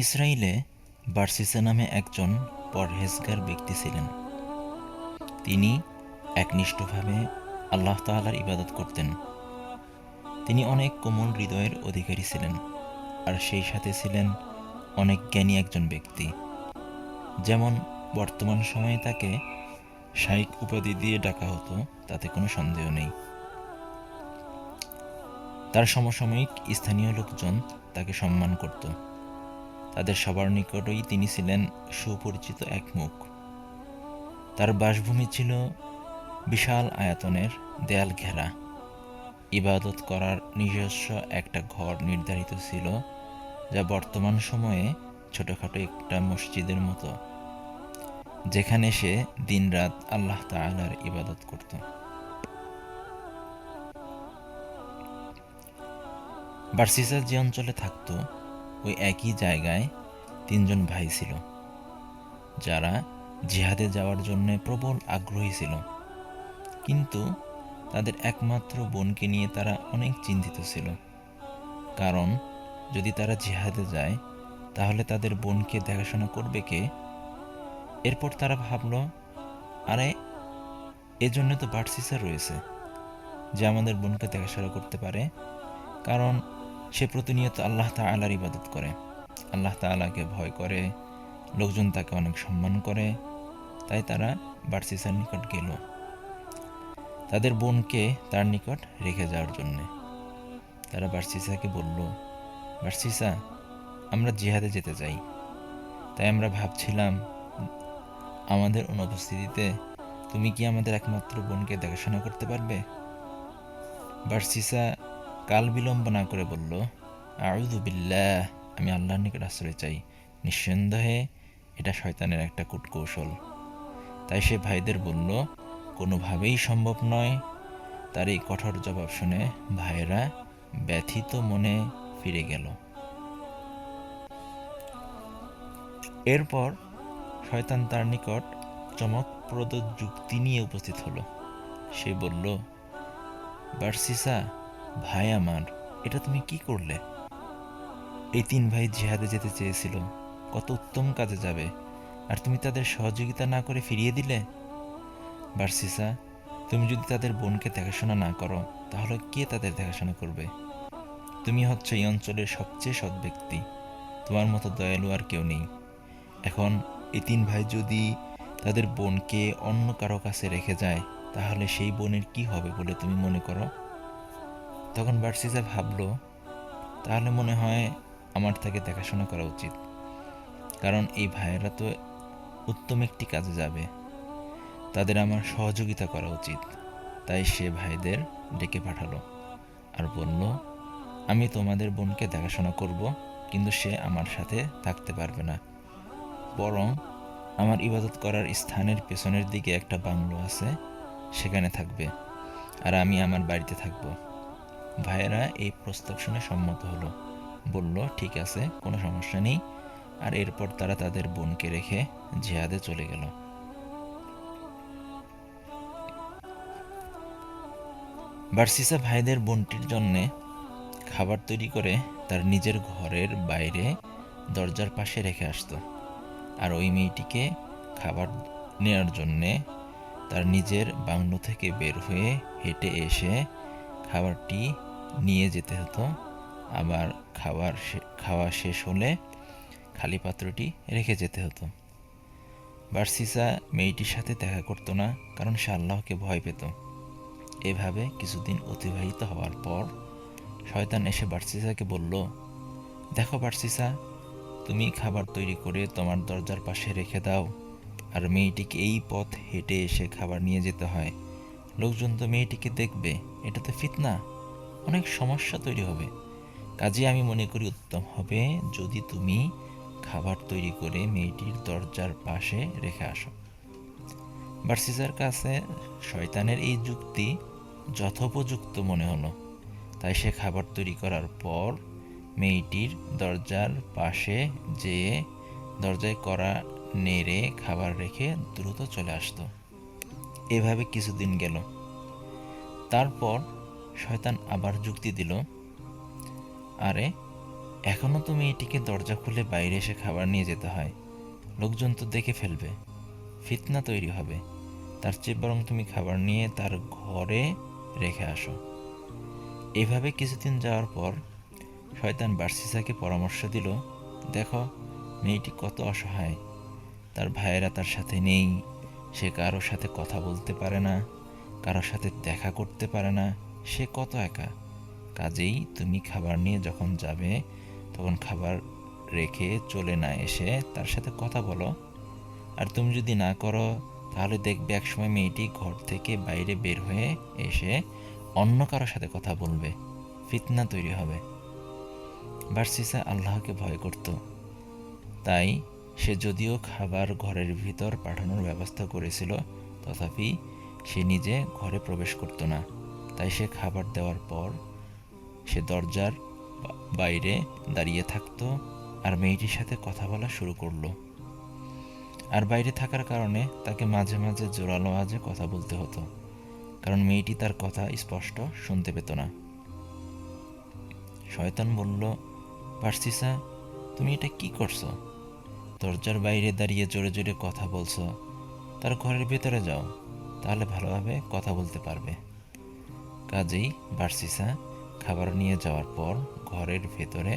ইসরায়েলে বার্সিসা নামে একজন পরহেজগার ব্যক্তি ছিলেন। তিনি একনিষ্ঠভাবে আল্লাহ তাআলার ইবাদত করতেন। তিনি অনেক কোমল হৃদয়ের অধিকারী ছিলেন, আর সেই সাথে ছিলেন অনেক জ্ঞানী একজন ব্যক্তি। যেমন বর্তমান সময়ে তাকে শাইখ উপাধি দিয়ে ডাকা হতো, তাতে কোনো সন্দেহ নেই। তার সমসাময়িক স্থানীয় লোকজন তাকে সম্মান করত। তাদের সবার নিকটই তিনি ছিলেন সুপরিচিত এক মুখ। তার বাসভূমি ছিল বিশাল আয়তনের, দেয়াল ঘেরা। ইবাদত করার নিজস্ব একটা ঘর নির্ধারিত ছিল, যা বর্তমান সময়ে ছোটখাটো একটা মসজিদের মতো, যেখানে সে দিনরাত আল্লাহ তাআলার ইবাদত করত। বার্সিসা যে অঞ্চলে থাকত, ওই একই জায়গায় তিনজন ভাই ছিল, যারা জিহাদে যাওয়ার জন্য প্রবল আগ্রহী ছিল। কিন্তু তাদের একমাত্র বোনকে নিয়ে তারা অনেক চিন্তিত ছিল। কারণ যদি তারা জিহাদে যায়, তাহলে তাদের বোনকে দেখাশোনা করবে কে? এরপর তারা ভাবল, আরে এজন্য তো বার্সিসা রয়েছে, যে আমাদের বোনকে দেখাশোনা করতে পারে। কারণ সে প্রতিনিয়ত আল্লাহ তাআলার ইবাদত করে, আল্লাহ তাআলাকে ভয় করে, লোকজন তাকে অনেক সম্মান করে। তাই তারা বার্সিসার নিকট গেল তাদের বোনকে তার নিকট রেখে যাওয়ার জন্যে। তারা বার্সিসাকে বলল, বার্সিসা, আমরা জিহাদে যেতে চাই, তাই আমরা ভাবছিলাম আমাদের অনুপস্থিতিতে তুমি কি আমাদের একমাত্র বোনকে দেখাশোনা করতে পারবে? বার্সিসা কাল বিলম্ব না করে বলল, আউযু বিল্লাহ, আমি আল্লাহর নিকট আশ্রয় চাই। নিঃসন্দেহে এটা শয়তানের একটা কূটকৌশল। তাই সে ভাইদের বলল, কোনোভাবেই সম্ভব নয়। তার এই কঠোর জবাব শুনে ভাইয়েরা ব্যথিত মনে ফিরে গেল। এরপর শয়তান তার নিকট চমকপ্রদ যুক্তি নিয়ে উপস্থিত হলো। সে বলল, বার্সিসা, ভাই আমার, এটা তুমি কি করলে? এই তিন ভাই জিহাদে যেতে চেয়েছিল, কত উত্তম কাজে যাবে, আর তুমি তাদের সহযোগিতা না করে ফিরিয়ে দিলে। বার্সিসা, তুমি যদি তাদের বোনকে দেখাশোনা না করো, তাহলে কে তাদের দেখাশোনা করবে? তুমি হচ্ছে এই অঞ্চলের সবচেয়ে সৎ ব্যক্তি, তোমার মতো দয়ালু আর কেউ নেই। এখন এই তিন ভাই যদি তাদের বোনকে অন্য কারো কাছে রেখে যায়, তাহলে সেই বোনের কি হবে বলে তুমি মনে করো? তখন বার্সিসা ভাবল, তাহলে মনে হয় আমার তাকে দেখাশোনা করা উচিত, কারণ এই ভাইয়েরা তো উত্তম একটি কাজে যাবে, তাদের আমার সহযোগিতা করা উচিত। তাই সে ভাইদের ডেকে পাঠালো আর বলল, আমি তোমাদের বোনকে দেখাশোনা করব, কিন্তু সে আমার সাথে থাকতে পারবে না। বরং আমার ইবাদত করার স্থানের পেছনের দিকে একটা বাংলো আছে, সেখানে থাকবে, আর আমি আমার বাড়িতে থাকব। ভাইয়েরা এই প্রস্তাব শুনে সম্মত হলো, বলল, ঠিক আছে, কোনো সমস্যা নেই। আর এরপর তারা তাদের বোনকে রেখে জিহাদে চলে গেল। বার্সিসা ভাইদের বোনটির জন্যে খাবার তৈরি করে তার নিজের ঘরের বাইরে দরজার পাশে রেখে আসতো, আর ওই মেয়েটিকে খাবার নেওয়ার জন্যে তার নিজের বাংলো থেকে বের হয়ে হেঁটে এসে খাবারটি নিয়ে যেতে হতো। আবার খাওয়া শেষ হলে খালি পাত্রটি রেখে যেতে হতো। বার্সিসা মেয়েটির সাথে দেখা করতো না, কারণ সে আল্লাহকে ভয় পেত। এভাবে কিছুদিন অতিবাহিত হওয়ার পর শয়তান এসে বার্সিসাকে বলল, দেখো বার্সিসা, তুমি খাবার তৈরি করে তোমার দরজার পাশে রেখে দাও, আর মেয়েটিকে এই পথ হেঁটে এসে খাবার নিয়ে যেতে হয়। লোকজন তো মেয়েটিকে দেখবে, এটা তো ফিতনা, অনেক সমস্যা তৈরি হবে। কাজে আমি মনে করি উত্তম হবে যদি তুমি খাবার তৈরি করে মেয়েটির দরজার পাশে রেখে আসো। বার্সিসার কাছে শয়তানের এই যুক্তি যথোপযুক্ত মনে হলো, তাই সে খাবার তৈরি করার পর মেয়েটির দরজার পাশে যেয়ে দরজায় কড়া নেড়ে খাবার রেখে দ্রুত চলে আসতো। এভাবে কিছুদিন গেল। তারপর শয়তান আবার যুক্তি দিল, আরে এখনও তো মেয়েটিকে দরজা খুলে বাইরে এসে খাবার নিয়ে যেতে হয়, লোকজন তো দেখে ফেলবে, ফিতনা তৈরি হবে। তার চেয়ে বরং তুমি খাবার নিয়ে তার ঘরে রেখে আসো। এভাবে কিছুদিন যাওয়ার পর শয়তান বার্সিসাকে পরামর্শ দিল, দেখো মেয়েটি কত অসহায়, তার ভাইয়েরা তার সাথে নেই, সে কারোর সাথে কথা বলতে পারে না, কারোর সাথে দেখা করতে পারে না, সে কত একা। কাজেই তুমি খাবার নিয়ে যখন যাবে তখন খাবার রেখে চলে না এসে তার সাথে কথা বলো। আর তুমি যদি না করো তাহলে দেখবে একসময় মেয়েটি ঘর থেকে বাইরে বের হয়ে এসে অন্য কারোর সাথে কথা বলবে, ফিতনা তৈরি হবে। বার্সিসা আল্লাহকে ভয় করত, তাই সে যদিও খাবার ঘরের ভিতর পাঠানোর ব্যবস্থা করেছিল, তথাপি সে নিজে ঘরে প্রবেশ করত না। তাই সে খাবার দেওয়ার পর সে দরজার বাইরে দাঁড়িয়ে থাকতো আর মেয়েটির সাথে কথা বলা শুরু করলো। আর বাইরে থাকার কারণে তাকে মাঝে মাঝে জোরালো আওয়াজে কথা বলতে হতো, কারণ মেয়েটি তার কথা স্পষ্ট শুনতে পেত না। শয়তান বলল, বার্সিসা, তুমি এটা কি করছো? দরজার বাইরে দাঁড়িয়ে জোরে জোরে কথা বলছো, তার ঘরের ভেতরে যাও, তাহলে ভালোভাবে কথা বলতে পারবে। কাজেই বার্সিসা খাবার নিয়ে যাওয়ার পর ঘরের ভেতরে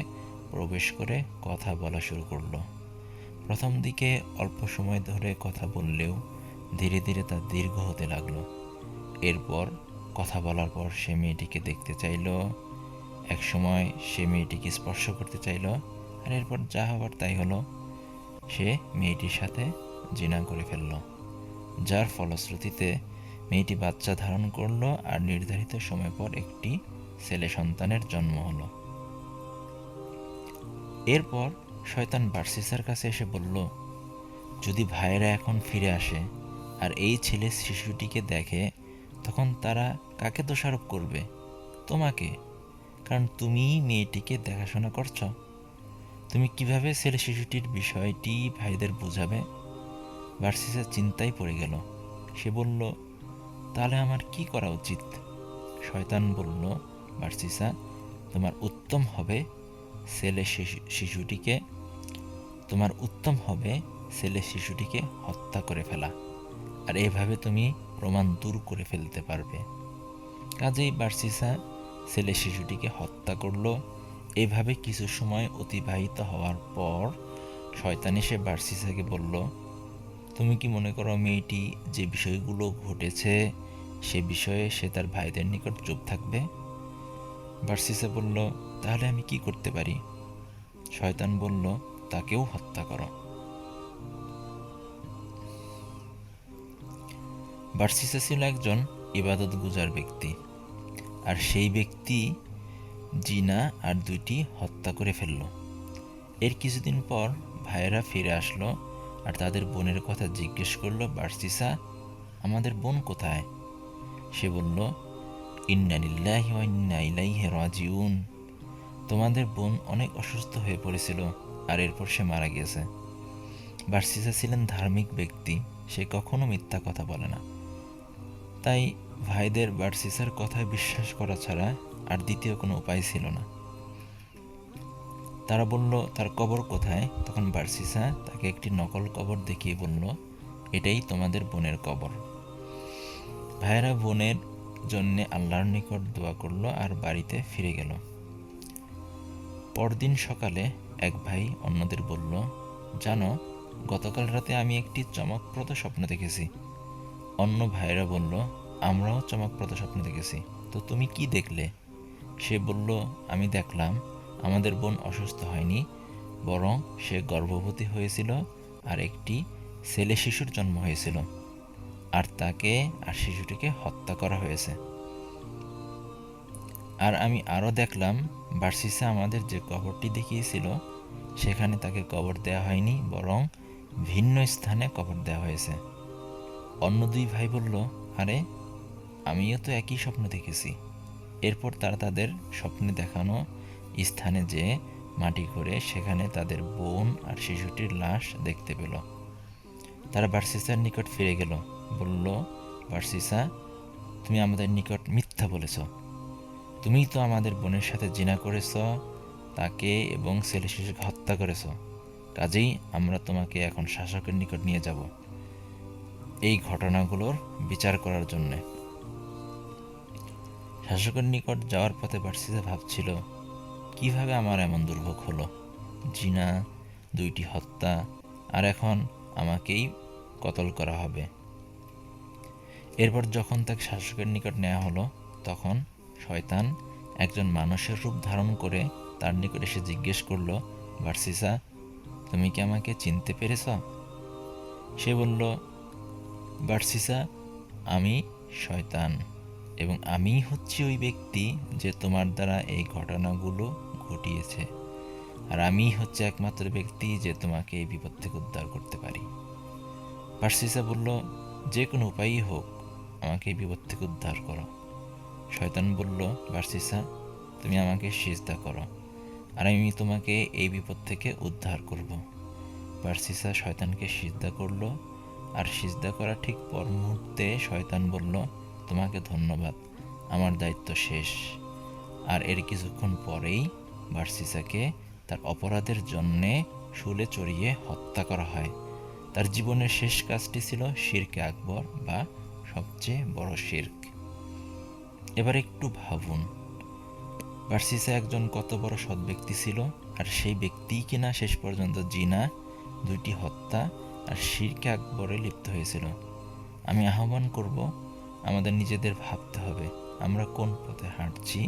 প্রবেশ করে কথা বলা শুরু করলো। প্রথম দিকে অল্প সময় ধরে কথা বললেও ধীরে ধীরে তা দীর্ঘ হতে লাগলো। এরপর কথা বলার পর সে মেয়েটিকে দেখতে চাইল, এক সময় সে মেয়েটিকে স্পর্শ করতে চাইল, আর এরপর যা হবার তাই হলো, সে মেয়েটির সাথে জিনা করে ফেলল, যার ফলশ্রুতিতে মেয়েটি বাচ্চা ধারণ করলো আর নির্ধারিত সময় পর একটি ছেলে সন্তানের জন্ম হলো। এরপর শয়তান বার্সিসার কাছে এসে বলল, যদি ভাইয়েরা এখন ফিরে আসে আর এই ছেলে শিশুটিকে দেখে, তখন তারা কাকে দোষারোপ করবে? তোমাকে, কারণ তুমিই মেয়েটিকে দেখাশোনা করছো। তুমি কিভাবে ছেলে শিশুটির বিষয়টি ভাইদের বুঝাবে? বার্সিসা চিন্তায় পড়ে গেল। সে বলল, তাহলে আমার কি করা উচিত? শয়তান বলল, বার্সিসা, তোমার উত্তম হবে ছেলে শিশুটিকে হত্যা করে ফেলা, আর এভাবে তুমি প্রমাণ দূর করে ফেলতে পারবে। কাজেই বার্সিসা ছেলে শিশুটিকে হত্যা করলো। এভাবে কিছু সময় অতিবাহিত হওয়ার পর শয়তান এসে বার্সিসাকে বলল, তুমি কি মনে করো মেয়েটি যে বিষয়গুলো ঘটেছে সে বিষয়ে সে তার ভাইদের নিকট চুপ থাকবে? বার্সিসা বলল, তাহলে আমি কি করতে পারি? শয়তান বলল, তাকেও হত্যা করো। বার্সিসা ছিল একজন ইবাদতগুজার ব্যক্তি, আর সেই ব্যক্তি জিনা আর দুইটি হত্যা করে ফেলল। এর কিছুদিন পর ভাইয়েরা ফিরে আসলো আর তাদের বোনের কথা জিজ্ঞেস করলো, বার্সিসা, আমাদের বোন কোথায়? সে বলল, ইন্না লিল্লাহি ওয়া ইন্না ইলাইহি রাজিউন, তোমাদের বোন অনেক অসুস্থ হয়ে পড়েছিল আর এরপর সে মারা গিয়েছে। বার্সিসা ছিলেন ধার্মিক ব্যক্তি, সে কখনো মিথ্যা কথা বলে না। তাই ভাইদের বার্সিসার কথায় বিশ্বাস করা ছাড়া আর দ্বিতীয় কোনো উপায় ছিল না। তারা বলল, তার কবর কোথায়? তখন বার্সিসা তাকে একটি নকল কবর দেখিয়ে বলল, এটাই তোমাদের বোনের কবর। ভাইয়েরা বোনের জন্যে আল্লাহর নিকট দোয়া করলো আর বাড়িতে ফিরে গেল। পরদিন সকালে এক ভাই অন্যদের বলল, জানো, গতকাল রাতে আমি একটি চমকপ্রদ স্বপ্ন দেখেছি। অন্য ভাইয়েরা বলল, আমরাও চমকপ্রদ স্বপ্ন দেখেছি, তো তুমি কি দেখলে? সে বলল, আমি দেখলাম আমাদের বোন অসুস্থ হয়নি, বরং সে গর্ভবতী হয়েছিল আর একটি ছেলে শিশুর জন্ম হয়েছিল, আর তাকে আর শিশুটিকে হত্যা করা হয়েছে। আর আমি আরও দেখলাম বার্সিসা আমাদের যে কবরটি দেখিয়েছিল সেখানে তাকে কবর দেওয়া হয়নি, বরং ভিন্ন স্থানে কবর দেওয়া হয়েছে। অন্য দুই ভাই বলল, আরে, আমিও তো একই স্বপ্ন দেখেছি। এরপর তারা তাদের স্বপ্নে দেখানো স্থানে যেয়ে মাটি করে সেখানে তাদের বোন আর শিশুটির লাশ দেখতে পেল। তারা বার্সিসার নিকট ফিরে গেল, বলল, বার্সিসা, তুমি আমাদের নিকট মিথ্যা বলেছ, তুমিই তো আমাদের বোনের সাথে জিনা করেছ, তাকে এবং ছেলে শিশুকে হত্যা করেছ, কাজেই আমরা তোমাকে এখন শাসকের নিকট নিয়ে যাব এই ঘটনাগুলোর বিচার করার জন্যে। শাসকের নিকট যাওয়ার পথে বার্সিসা ভাবছিল, কিভাবে আমার এমন দুর্ভোগ হলো, জিনা, 2টি হত্যা, আর এখন আমাকেই কতল করা হবে। এরপর যখন তাকে শাসকের নিকট নেওয়া হলো, তখন শয়তান একজন মানুষের রূপ ধারণ করে তার নিকট এসে জিজ্ঞেস করলো, বার্সিসা, তুমি কি আমাকে চিনতে পেরেছ? সে বলল, বার্সিসা, আমি শয়তান, এবং আমিই হচ্ছি ওই ব্যক্তি যে তোমার দ্বারা এই ঘটনাগুলো ঘটিয়েছে, আর আমিই হচ্ছে একমাত্র ব্যক্তি যে তোমাকে এই বিপদ থেকে উদ্ধার করতে পারি। বার্সিসা বলল, যে কোনো উপায়ই হোক, আমাকে এই বিপদ থেকে উদ্ধার করো। শয়তান বলল, বার্সিসা, তুমি আমাকে সিজদা করো, আর আমি তোমাকে এই বিপদ থেকে উদ্ধার করব। বার্সিসা শয়তানকে সিজদা করল, আর সিজদা করা ঠিক পর মুহূর্তে শয়তান বলল, তোমাকে ধন্যবাদ, আমার দায়িত্ব শেষ। আর এর কিছুক্ষণ পরেই বার্সিসাকে তার অপরাধের জন্যে শুলে চড়িয়ে হত্যা করা হয়। তার জীবনের শেষ কাজটি ছিল শিরকে আকবর, বা সবচেয়ে বড় শিরক। এবার একটু ভাবুন, বার্সিসা একজন কত বড় সৎ ব্যক্তি ছিল, আর সেই ব্যক্তিই কিনা শেষ পর্যন্ত জিনা, 2টি হত্যা আর শিরকে আকবরে লিপ্ত হয়েছিল। আমি আহ্বান করব, আমাদের নিজেদের ভাবতে হবে আমরা কোন পথে হাঁটছি,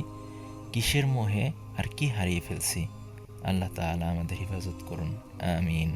কিসের মোহে আর কি হারিয়ে ফেলছি। আল্লাহ তাআলা আমাদের হেফাজত করুন, আমিন।